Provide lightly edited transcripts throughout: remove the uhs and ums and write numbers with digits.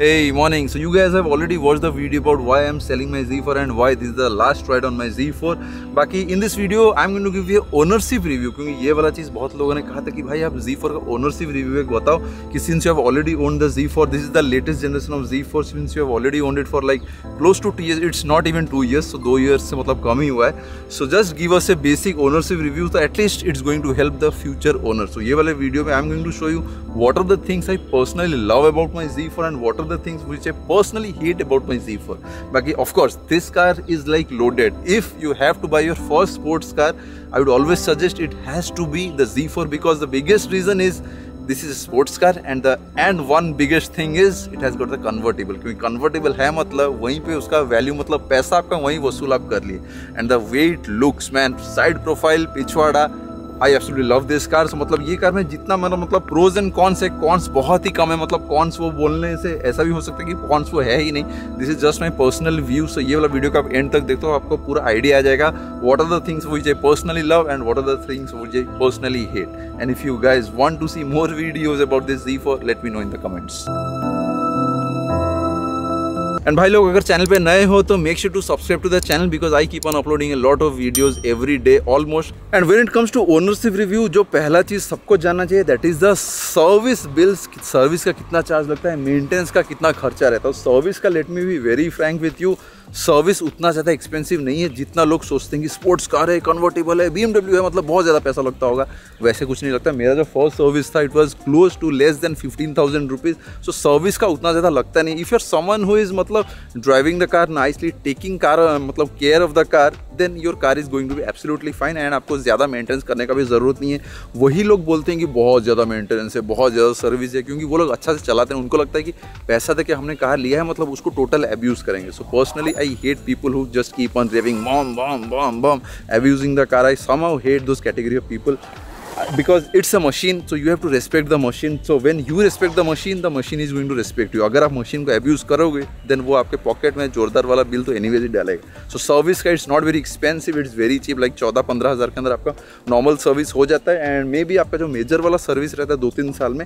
Hey, morning. So you guys have already watched the video about why I'm selling my Z4 and why this is the last ride on my Z4. बाकी in this video I'm going to give you ownership review क्योंकि ये वाला चीज़ बहुत लोगों ने कहा था कि भाई आप Z4 का ownership review एक बताओ कि since you have already owned the Z4, this is the latest generation of Z4, since you have already owned it for like close to 2 years, it's not even 2 years, so 2 years से मतलब कम ही हुआ है. So just give us a basic ownership review, so at least it's going to help the future owner. So ये वाले video में I'm going to show you what are the things I personally love about my Z4 and what are the things which I personally hate about my Z4. Baki, of course, this car is like loaded. If you have to buy your first sports car, I would always suggest it has to be the Z4 because the biggest reason is this is a sports car and one biggest thing is it has got the convertible. क्योंकि convertible है मतलब वहीं पे उसका value मतलब पैसा आपका वहीं वसूल आप कर लिए. And the way it looks, man, side profile, पिछवाड़ा, I absolutely love this car. So मतलब ये कार में जितना मतलब pros and cons है, cons बहुत ही कम है. मतलब cons वो बोलने से ऐसा भी हो सकता है कि cons वो है ही नहीं. This is just my personal view. So ये वाला वीडियो का आप एंड तक देखते हो आपको पूरा आइडिया आ जाएगा. What are the things which I personally love and what are the things which I personally hate. And if you guys want to see more videos about this Z4, let me know in the comments. And भाई लोग अगर channel पे नए हो तो make sure to subscribe to the channel because I keep on uploading a lot of videos every day almost. And when it comes to ownership review, जो पहला चीज सबको जानना चाहिए that is the service bills. Service का कितना charge लगता है, मेंटेनेंस का कितना खर्चा रहता है. सर्विस का let me be very Frank with you, service उतना ज़्यादा एक्सपेंसिव नहीं है जितना लोग सोचते हैं कि स्पोर्ट्स कार है, कन्वर्टेबल है, BMW है, मतलब बहुत ज़्यादा पैसा लगता होगा. वैसे कुछ नहीं लगता. मेरा जो फर्स्ट सर्विस था it was close to less than 15,000 rupees. So service का उतना ज़्यादा लगता नहीं. If you are someone who is मतलब driving the car nicely, taking car मतलब care of the car, then your car is going to be absolutely fine and आपको ज़्यादा maintenance करने का भी ज़रूरत नहीं है. वही लोग बोलते हैं कि बहुत ज़्यादा मेंटेनेंस है, बहुत ज़्यादा सर्विस है, क्योंकि वो लोग अच्छा से चलाते हैं. उनको लगता है कि पैसा दे के हमने कार लिया है मतलब उसको टोटल अब्यूज़ करेंगे. So personally I hate people who just keep on raving bomb abusing the car. I somehow hate those category of people because it's a machine, so you have to respect the machine. So when you respect the machine is going to respect you. अगर आप machine को abuse करोगे then वो आपके pocket में जोरदार वाला bill तो anyways ही डालेगा. So सर्विस का it's not very expensive, it's very cheap, like 14-15 हज़ार के अंदर आपका नॉर्मल सर्विस हो जाता है. एंड मे बी आपका जो मेजर वाला सर्विस रहता है 2-3 साल में,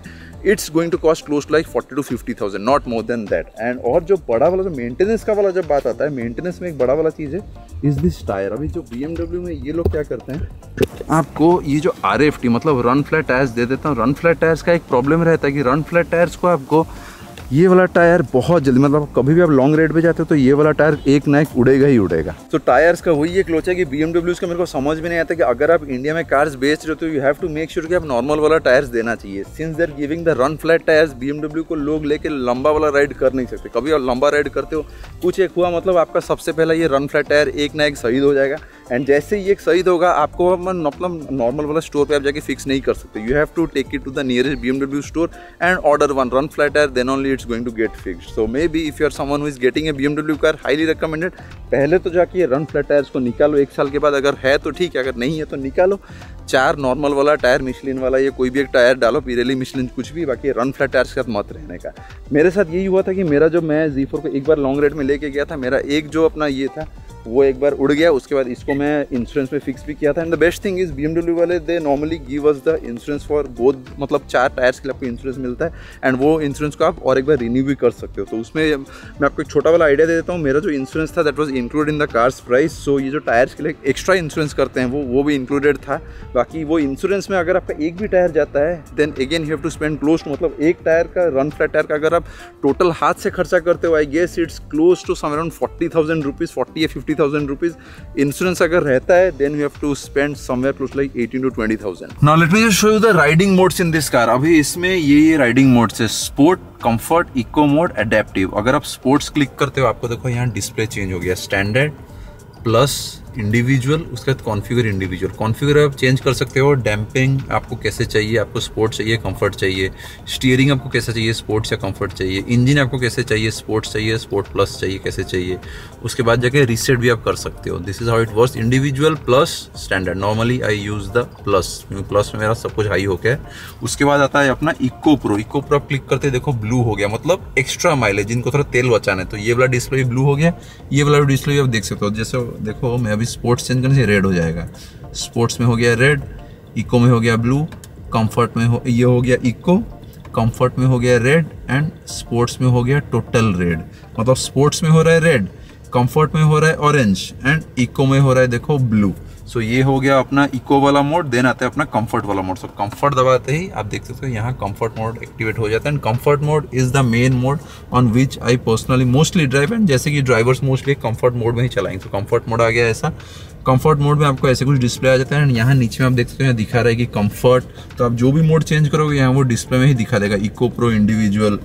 it's going to cost close to like 40,000 to 50,000, not more than that. And और जो बड़ा वाला जो मेंटेनेंस का वाला जब बात आता है, मेंटेनेंस में एक बड़ा वाला चीज़ है इज दिस टायर. अभी जो BMW में ये लोग क्या करते हैं, आपको ये जो RFT मतलब रन फ्लैट टायर्स दे देता हूँ. रन फ्लैट टायर्स का एक प्रॉब्लम रहता है कि रन फ्लैट टायर्स को आपको ये वाला टायर बहुत जल्दी मतलब कभी भी आप लॉन्ग राइड पे जाते हो तो ये वाला टायर एक ना एक उड़ेगा ही उड़ेगा. तो टायर्स का वही एक लोचा है कि BMWs का मेरे को समझ में नहीं आता कि अगर आप इंडिया में कार्स बेच रहे हो तो you have to make sure कि आप नॉर्मल वाला टायर्स देना चाहिए. Since they are giving the run flat tyres, BMW को लोग लेके लंबा वाला राइड कर नहीं सकते. कभी आप लंबा राइड करते हो, कुछ एक हुआ मतलब आपका सबसे पहला ये रन फ्लैट टायर एक ना एक शहीद हो जाएगा. एंड जैसे ही एक शहीद होगा आपको मतलब नॉर्मल वाला स्टोर पे आप जाके फिक्स नहीं कर सकते. You have to take it to the nearest BMW store and order one run flat tyre, then only it's going to get fixed. So maybe if you are someone who is getting a BMW car, highly recommended. पहले तो जाके ये run flat tyres को निकालो 1 साल के बाद. अगर है तो ठीक है, अगर नहीं है तो निकालो. 4 नॉर्मल वाला टायर, मिशलिन वाला, ये कोई भी एक टायर डालो, पिरेली, मिशलिन, कुछ भी. बाकी रन फ्लैट टायर्स के साथ मत रहने का. मेरे साथ यही हुआ था कि मेरा जो मैं Z4 को एक बार लॉन्ग राइड में लेके गया था, मेरा एक जो अपना ये था वो एक बार उड़ गया. उसके बाद इसको मैं इंश्योरेंस में फिक्स भी किया था. And the best thing is BMW वाले they normally give us the insurance for both, मतलब 4 टायर्स के लिए आपको इंश्योरेंस मिलता है. एंड वो इंश्योरेंस को आप और एक बार रिन्यू भी कर सकते हो. तो उसमें मैं आपको एक छोटा वाला आइडिया दे देता हूँ. मेरा जो इंश्योरेंस था that was included in the car's price. So ये जो टायर्स के लिए एक्स्ट्रा इंश्योरेंस करते हैं वो भी इंक्लूडेड था. बाकी वो इंश्योरेंस में अगर आपका एक भी टायर जाता है then again you have to spend close to, मतलब एक टायर का, रन फ्लैट टायर का अगर आप टोटल हाथ से खर्चा करते हो, I guess it's close to some around 40,000 rupees, 40 या 50,000 रुपीज़. इंश्योरेंस अगर रहता है then you have to spend somewhere close like 18 to 20,000. Now let me just show you the riding modes in this car. अभी इसमें ये riding modes है: sport, comfort, eco mode, adaptive. अगर आप स्पोर्ट्स क्लिक करते हो आपको देखो यहाँ डिस्प्ले चेंज हो गया. स्टैंडर्ड, प्लस, इंडिविजुअल, उसके बाद कॉन्फ़िगर. इंडिविजुअल कॉन्फ़िगर आप चेंज कर सकते हो. डैम्पिंग आपको कैसे चाहिए, आपको स्पोर्ट चाहिए, कंफर्ट चाहिए. स्टीयरिंग आपको कैसे चाहिए, स्पोर्ट्स या कंफर्ट चाहिए. इंजन आपको कैसे चाहिए, स्पोर्ट्स चाहिए, स्पोर्ट प्लस चाहिए, कैसे चाहिए. उसके बाद जाके रीसेट भी आप कर सकते हो. This is how it works. Individual, plus, standard. Normally I use the plus, क्योंकि प्लस में मेरा सब कुछ हाई हो गया. उसके बाद आता है अपना इको प्रो. इको प्रो आप क्लिक करते देखो ब्लू हो गया, मतलब एक्स्ट्रा माइलेज, जिनको थोड़ा तेल बचाना है. तो ये वाला डिस्प्ले ब्लू हो गया. ये वाला डिस्प्ले आप देख सकते हो. जैसे देखो मैं स्पोर्ट्स चेंज करने से रेड हो जाएगा. स्पोर्ट्स में हो गया रेड, इको में हो गया ब्लू, कंफर्ट में ये हो गया इको, कंफर्ट में हो गया रेड एंड स्पोर्ट्स में हो गया टोटल रेड। मतलब स्पोर्ट्स में हो रहा है रेड, कंफर्ट में हो रहा है ऑरेंज एंड इको में हो रहा है देखो ब्लू। सो ये हो गया अपना इको वाला मोड। देन आता है अपना कंफर्ट वाला मोड। सो कंफर्ट दबाते ही आप देख सकते हो यहाँ कंफर्ट मोड एक्टिवेट हो जाता है। And comfort mode is the main mode on which I personally mostly drive, and जैसे कि ड्राइवर्स मोस्टली कंफर्ट मोड में ही चलाएंगे। तो कंफर्ट मोड आ गया ऐसा। कंफर्ट मोड में आपको ऐसे कुछ डिस्प्ले आ जाता है एंड यहाँ नीचे में आप देख सकते हो यहाँ दिखा रहा है कि कंफर्ट। तो आप जो भी मोड चेंज करोगे यहाँ वो डिस्प्ले में ही दिखा देगा। Eco pro individual,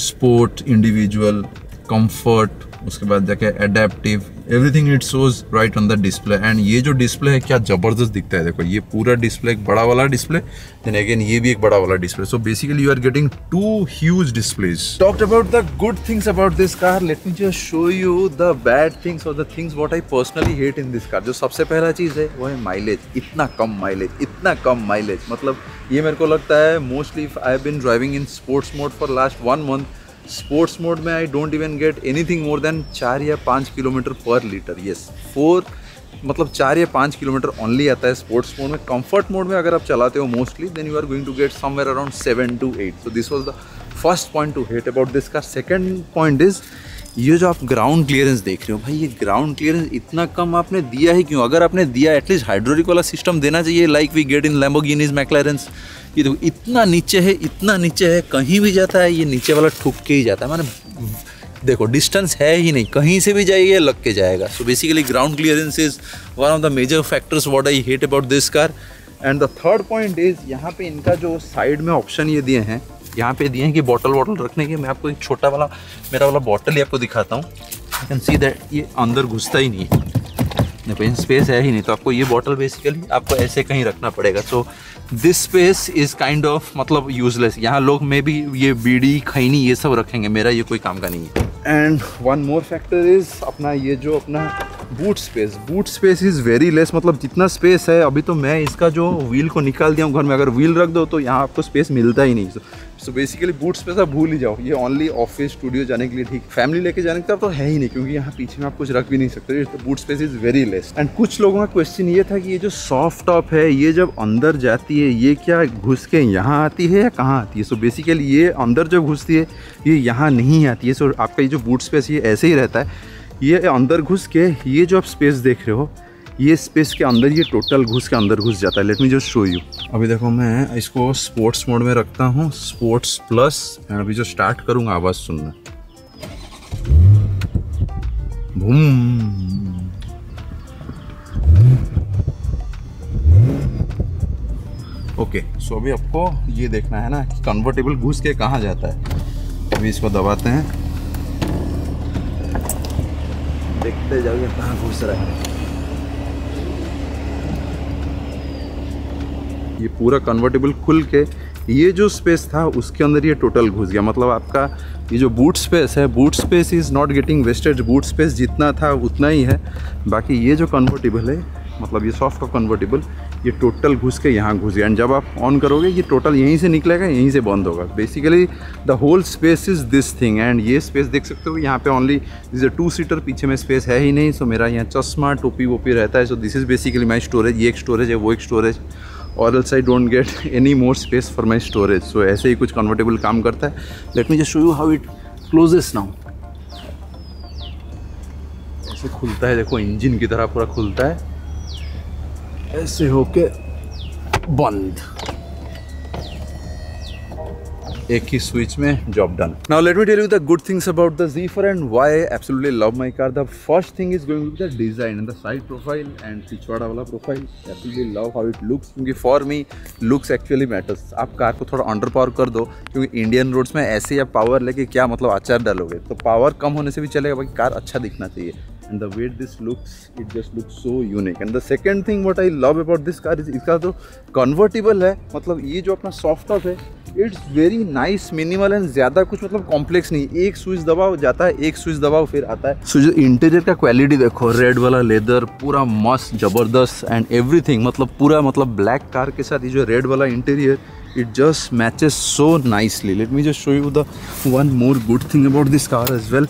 sport individual, comfort, उसके बाद जाके adaptive, everything it shows right on the display. And ये जो डिस्प्ले है क्या जबरदस्त दिखता है। देखो ये पूरा डिस्प्ले एक बड़ा वाला डिस्प्ले, देन अगेन ये भी एक बड़ा वाला display. So basically you are getting two huge displays. Talked about the good things about this car, let me just show you the bad things और the things what I personally hate in this car. जो सबसे पहला चीज है वो है mileage. इतना कम mileage, इतना कम माइलेज। मतलब ये मेरे को लगता है mostly I have been driving in sports mode for last 1 month। Sports mode में I don't even get anything more than 4 या 5 किलोमीटर पर लीटर। येस 4 मतलब 4 या 5 किलोमीटर ओनली आता है स्पोर्ट्स मोड में। कंफर्ट मोड में अगर आप चलाते हो mostly then you are going to get somewhere around 7 to 8। So this was the first point to hate about this car. Second point is ये जो आप ग्राउंड क्लियरेंस देख रहे हो भाई, ये ग्राउंड क्लियरेंस इतना कम आपने दिया ही क्यों? अगर आपने दिया एटलीस्ट हाइड्रोलिक वाला सिस्टम देना चाहिए लाइक वी गेट इन लैम्बोर्गिनीज, मैक्लारेंस। ये देखो इतना नीचे है, इतना नीचे है, कहीं भी जाता है ये नीचे वाला ठुक के ही जाता है। माने देखो डिस्टेंस है ही नहीं, कहीं से भी जाइए लग के जाएगा। So basically ground clearance is one of the major factors what I hate about this car. And the third point is यहाँ पे इनका जो साइड में ऑप्शन ये दिए हैं, यहाँ पे दिए हैं कि बॉटल रखने के। मैं आपको एक छोटा वाला मेरा वाला बॉटल ही आपको दिखाता हूँ। यू कैन सी दैट ये अंदर घुसता ही नहीं है, देखो स्पेस है ही नहीं। तो आपको ये बॉटल बेसिकली आपको ऐसे कहीं रखना पड़ेगा। So this space is kind of मतलब यूजलेस। यहाँ लोग में भी ये बीड़ी खैनी ये सब रखेंगे, मेरा ये कोई काम का नहीं है। And one more factor is अपना ये जो अपना boot space is very less. मतलब जितना स्पेस है अभी तो मैं इसका जो व्हील को निकाल दिया हूँ घर में, अगर व्हील रख दो तो यहाँ आपको स्पेस मिलता ही नहीं। सो बेसिकली बूट स्पेस आप भूल ही जाओ। ये ओनली ऑफिस स्टूडियो जाने के लिए ठीक, फैमिली लेके जाने का तो है ही नहीं क्योंकि यहाँ पीछे में आप कुछ रख भी नहीं सकते। Boot space is very less. And कुछ लोगों का क्वेश्चन ये था कि ये जो सॉफ्ट टॉप है ये जब अंदर जाती है ये क्या घुस के यहाँ आती है या कहाँ आती है? सो बेसिकली ये अंदर जब घुसती है ये यहाँ नहीं आती है। सो आपका ये जो बूट स्पेस ये ऐसे ही रहता है, ये अंदर घुस के ये जो आप स्पेस देख रहे हो ये स्पेस के अंदर ये टोटल घुस के अंदर घुस जाता है। Let me just show you. अभी देखो मैं इसको स्पोर्ट्स मोड में रखता हूँ, स्पोर्ट्स प्लस। अभी जो स्टार्ट करूँगा आवाज़ सुनना, बूम। ओके सो अभी आपको ये देखना है ना कि कन्वर्टेबल घुस के कहाँ जाता है। अभी इसको दबाते हैं, देखते जाओगे कहाँ घुस रहा है। ये पूरा कन्वर्टेबल खुल के ये जो स्पेस था उसके अंदर ये टोटल घुस गया। मतलब आपका ये जो बूट स्पेस है, boot space is not getting wasted. Boot space जितना था उतना ही है। बाकी ये जो कन्वर्टेबल है, मतलब ये सॉफ्ट टॉप कन्वर्टेबल, ये टोटल घुस के यहाँ घुस गया। एंड जब आप ऑन करोगे ये टोटल यहीं से निकलेगा, यहीं से बंद होगा। Basically the whole space is this thing. And ये स्पेस देख सकते हो यहाँ पे ओनली दिस 2 सीटर, पीछे में स्पेस है ही नहीं। सो मेरा यहाँ चश्मा टोपी वोपी रहता है। So this is basically my storage. ये एक स्टोरेज है, वो एक स्टोरेज, और else I don't get any more space for my storage. So ऐसे ही कुछ कन्वर्टेबल काम करता है। Let me just show you how it closes now. ऐसे खुलता है, देखो इंजन की तरह पूरा खुलता है, ऐसे होके बंद, एक ही स्विच में job done. Now let me tell you the good things about the Z4 and why I absolutely love my car. The first thing is going to be the design and the side profile and पिछवाड़ा वाला profile. Absolutely love how it looks, क्योंकि for me looks actually matters. आप car को थोड़ा under power कर दो, क्योंकि Indian roads में ऐसे आप पावर लेके क्या मतलब अचार डालोगे। तो पावर कम होने से भी चलेगा, बाकी कार अच्छा दिखना चाहिए। And the way this looks, it just looks so unique. And the second thing what I love about this car is इसका जो convertible है, मतलब ये जो अपना soft top है, it's very nice, minimal and ज़्यादा कुछ मतलब complex नहीं। एक स्विच दबाओ जाता है, एक स्विच दबाओ फिर आता है। सो जो इंटीरियर का क्वालिटी देखो, रेड वाला लेदर पूरा मस्त जबरदस्त एंड एवरीथिंग, मतलब पूरा मतलब ब्लैक कार के साथ ये जो रेड वाला interior, it just matches so nicely. Let me just show you the one more good thing about this car as well.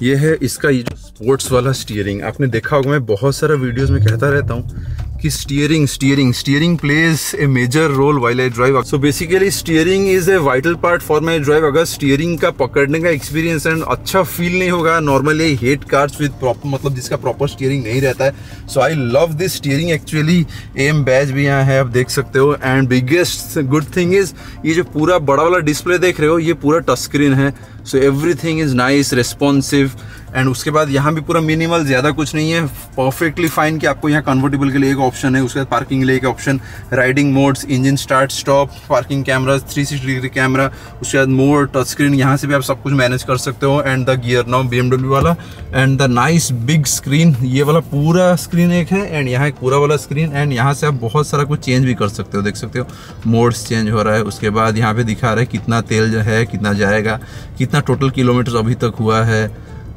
ये है इसका ये जो स्पोर्ट्स वाला स्टीयरिंग। आपने देखा होगा, मैं बहुत सारा वीडियोस में कहता रहता हूँ कि steering plays a major role while I drive. So basically steering is a vital part for my drive. अगर स्टीयरिंग का पकड़ने का एक्सपीरियंस एंड अच्छा फील नहीं होगा, normally I hate cars with proper मतलब जिसका प्रॉपर स्टीयरिंग नहीं रहता है। So I love this steering actually. M badge भी यहाँ है, आप देख सकते हो। And biggest good thing is ये जो पूरा बड़ा वाला डिस्प्ले देख रहे हो, ये पूरा टच स्क्रीन है। So everything is nice, responsive. And उसके बाद यहाँ भी पूरा मिनिमल, ज़्यादा कुछ नहीं है, परफेक्टली फाइन। कि आपको यहाँ कन्वर्टेबल के लिए एक ऑप्शन है, उसके बाद पार्किंग के लिए एक option, riding modes, engine start stop, parking camera, 360 degree camera, उसके बाद मोर टच स्क्रीन, यहाँ से भी आप सब कुछ मैनेज कर सकते हो। And the gear now BMW वाला, and the nice big screen, ये वाला पूरा स्क्रीन एक है, एंड यहाँ एक पूरा वाला स्क्रीन। एंड यहाँ से आप बहुत सारा कुछ चेंज भी कर सकते हो, देख सकते हो मोड्स चेंज हो रहा है। उसके बाद यहाँ पे दिखा रहा है कितना तेल जो है, कितना जाएगा, कितना टोटल किलोमीटर अभी तक हुआ है।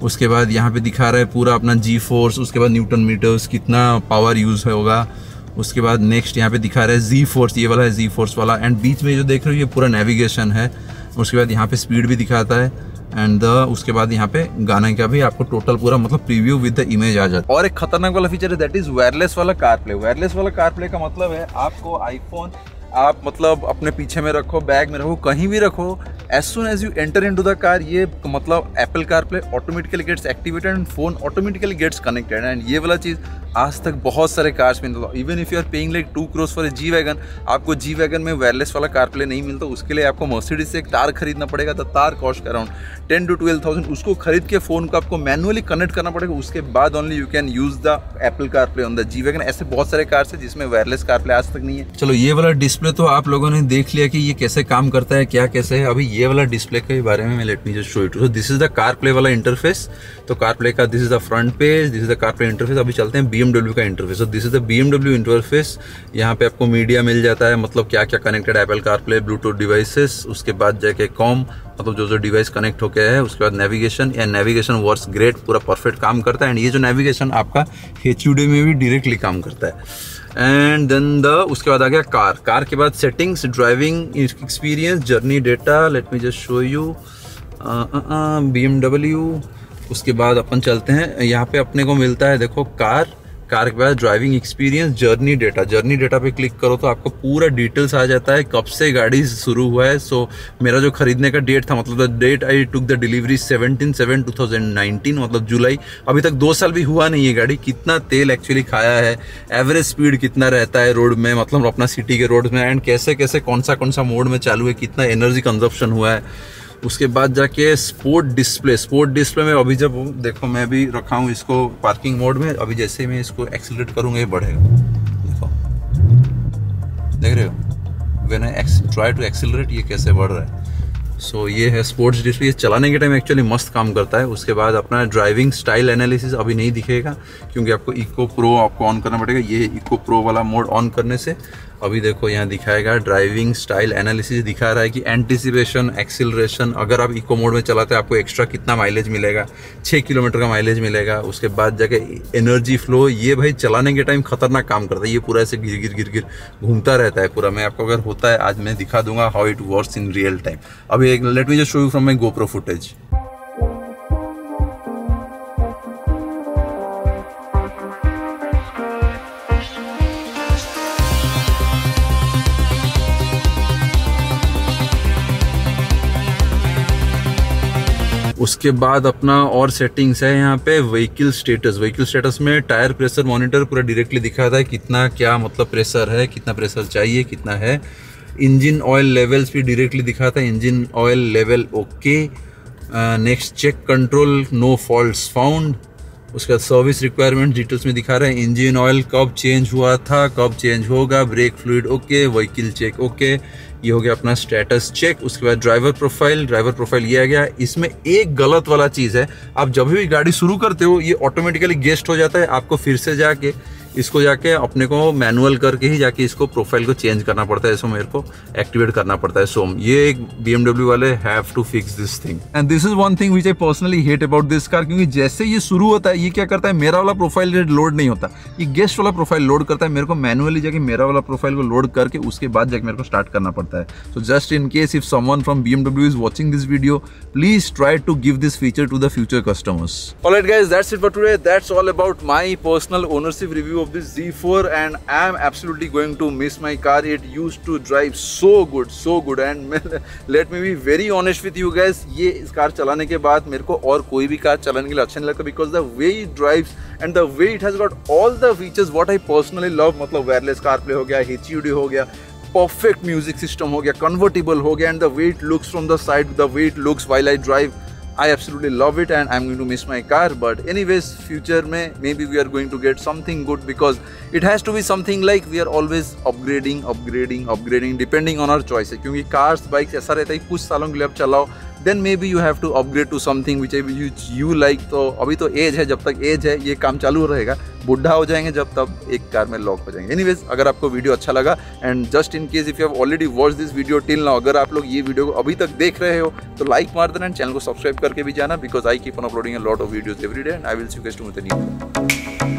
उसके बाद यहाँ पे दिखा रहा है पूरा अपना जी फोर्स, उसके बाद न्यूटन मीटर्स, कितना पावर यूज़ होगा। उसके बाद नेक्स्ट यहाँ पे दिखा रहा है जी फोर्स, ये वाला है जी फोर्स वाला। एंड बीच में जो देख रहे हो ये पूरा नेविगेशन है। उसके बाद यहाँ पे स्पीड भी दिखाता है। एंड उसके बाद यहाँ पे गाने का भी आपको टोटल पूरा मतलब प्रीव्यू विद द इमेज आ जाता है। और एक खतरनाक वाला फीचर है, दैट इज वायरलेस वाला कार प्ले। वायरलेस वाला कार प्ले का मतलब है आपको आईफोन आप मतलब अपने पीछे में रखो, बैग में रखो, कहीं भी रखो, as soon as you enter into the car, ये मतलब Apple car play automatically gets activated and phone automatically gets connected. And ये वाला चीज़ आज तक बहुत सारे कार्स में मिलता है। Even if you are paying like 2 crores for a G wagon, आपको जी वैगन में वायरलेस वाला कार प्ले नहीं मिलता। उसके लिए आपको मर्सिडीज से एक तार खरीदना पड़ेगा। द तार कॉस्ट अराउंड 10 to 12,000। उसको खरीद के फ़ोन को आपको मैनुअली कनेक्ट करना पड़ेगा। उसके बाद only you can use the Apple car play on the G wagon. ऐसे बहुत सारे कार्स है जिसमें वायरलेस कार प्ले आज तक नहीं है। चलो ये वाला डिस्प्ले तो आप लोगों ने देख लिया कि ये कैसे काम करता है, क्या कैसे है। अभी ये वाला डिस्प्ले के बारे में late me just show it. So this is the car play वाला इंटरफेस। तो कार प्ले का this is the front page, this is the car play interface. अभी चलते हैं BMW का interface. This is the BMW interface. यहाँ पे आपको मीडिया मिल जाता है, मतलब क्या क्या connected Apple car play, Bluetooth devices, उसके बाद जाके कॉम मतलब जो डिवाइस कनेक्ट होके है। उसके बाद नेविगेशन, या नेविगेशन वर्क्स ग्रेट, पूरा परफेक्ट काम करता है। एंड ये जो नेविगेशन आपका HUD में भी डायरेक्टली काम करता है। एंड देन उसके बाद आ गया कार के बाद settings, driving experience, journey data. Late me just show you BMW। उसके बाद अपन चलते हैं, यहाँ पे अपने को मिलता है देखो कार के बाद ड्राइविंग एक्सपीरियंस, जर्नी डेटा पे क्लिक करो तो आपको पूरा डिटेल्स आ जाता है, कब से गाड़ी शुरू हुआ है। सो मेरा जो खरीदने का डेट था, मतलब the date I took the delivery 17/7/2019, मतलब जुलाई। अभी तक 2 साल भी हुआ नहीं है गाड़ी। कितना तेल एक्चुअली खाया है, एवरेज स्पीड कितना रहता है रोड में, मतलब अपना सिटी के रोड में, एंड कैसे कैसे कौन सा मोड में चालू है, कितना एनर्जी कंजप्शन हुआ है। उसके बाद जाके स्पोर्ट डिस्प्ले में अभी जब देखो मैं भी रखा हूँ इसको पार्किंग मोड में। अभी जैसे ही मैं इसको एक्सीलरेट करूँगा ये बढ़ेगा, देखो देख रहे हो। When I try to accelerate ये कैसे बढ़ रहा है। सो ये है स्पोर्ट्स डिस्प्ले। ये चलाने के टाइम एक्चुअली मस्त काम करता है। उसके बाद अपना ड्राइविंग स्टाइल एनालिसिस अभी नहीं दिखेगा क्योंकि आपको इको प्रो आपको ऑन करना पड़ेगा। ये इको प्रो वाला मोड ऑन करने से अभी देखो यहाँ दिखाएगा ड्राइविंग स्टाइल एनालिसिस, दिखा रहा है कि एंटिसिपेशन, एक्सिलरेशन। अगर आप इको मोड में चलाते हैं आपको एक्स्ट्रा कितना माइलेज मिलेगा, 6 किलोमीटर का माइलेज मिलेगा। उसके बाद जाके एनर्जी फ्लो, ये भाई चलाने के टाइम खतरनाक काम करता है। ये पूरा ऐसे गिर घूमता रहता है पूरा। मैं आपको अगर होता है आज मैं दिखा दूंगा how it works in real time. अभी let me just show you from my GoPro footage. उसके बाद अपना और सेटिंग्स है यहाँ पे व्हीकल स्टेटस में टायर प्रेशर मॉनिटर पूरा डायरेक्टली दिखाता है कितना क्या मतलब प्रेशर है, कितना प्रेशर चाहिए, कितना है। इंजन ऑयल लेवल्स भी डायरेक्टली दिखाता है, engine oil level okay. Next check control, no faults found. उसके बाद सर्विस रिक्वायरमेंट डिटेल्स में दिखा रहा है, इंजन ऑयल कब चेंज हुआ था, कब चेंज होगा, brake fluid okay, vehicle check okay. ये हो गया अपना स्टेटस चेक। उसके बाद ड्राइवर प्रोफाइल ये आ गया। इसमें एक गलत वाला चीज़ है, आप जब भी गाड़ी शुरू करते हो ये ऑटोमेटिकली गेस्ट हो जाता है। आपको फिर से जाके इसको जाके अपने को मैनुअल करके ही जाके इसको प्रोफाइल को चेंज करना पड़ता है। सो मेरे को एक्टिवेट करना पड़ता है। सो ये एक BMW वाले have to fix this thing. And this is one thing which I personally hate about this car, क्योंकि जैसे ये शुरू होता है ये क्या करता है, मेरा वाला प्रोफाइल लोड नहीं होता, ये गेस्ट वाला प्रोफाइल लोड करता है। मेरे को मैनुअली जाके मेरा वाला प्रोफाइल को लोड करके उसके बाद जाके मेरे को स्टार्ट करना पड़ता है। So just in case if someone from BMW is watching this video, please try to give this feature to the future customers. Alright guys, that's it for today. That's all about my personal ownership review of this Z4 and I am absolutely going to miss my car. It used to drive so good and let me be very honest with you guys, ये इस car चलाने के बाद मेरे को और कोई भी कार चलाने के लिए अच्छा नहीं लगता because the way it drives and the way it has got all the features what I personally love. मतलब वायरलेस CarPlay हो गया, HUD हो गया, परफेक्ट म्यूजिक सिस्टम हो गया, कन्वर्टेबल हो गया, and the way it looks from the side, the way it looks while I drive, I absolutely love it and I'm going to miss my car. But anyways, future में maybe we are going to get something good because it has to be something like we are always upgrading depending on our choices. क्योंकि cars, bikes ऐसा रहता है कुछ सालों के लिए आप चलाओ, then maybe you have to upgrade to something which you like. तो अभी तो एज है, जब तक एज है ये काम चालू रहेगा, बुढ़ा हो जाएंगे जब तब एक कार में लॉक हो जाएंगे. एनीवेज, अगर आपको वीडियो अच्छा लगा and just in case if you have already watch this video till now, अगर आप लोग ये वीडियो को अभी तक देख रहे हो तो लाइक मार देना एंड चैनल को सब्सक्राइब करके भी जाना because I keep on uploading a lot of videos every day and I will see you guys tomorrow.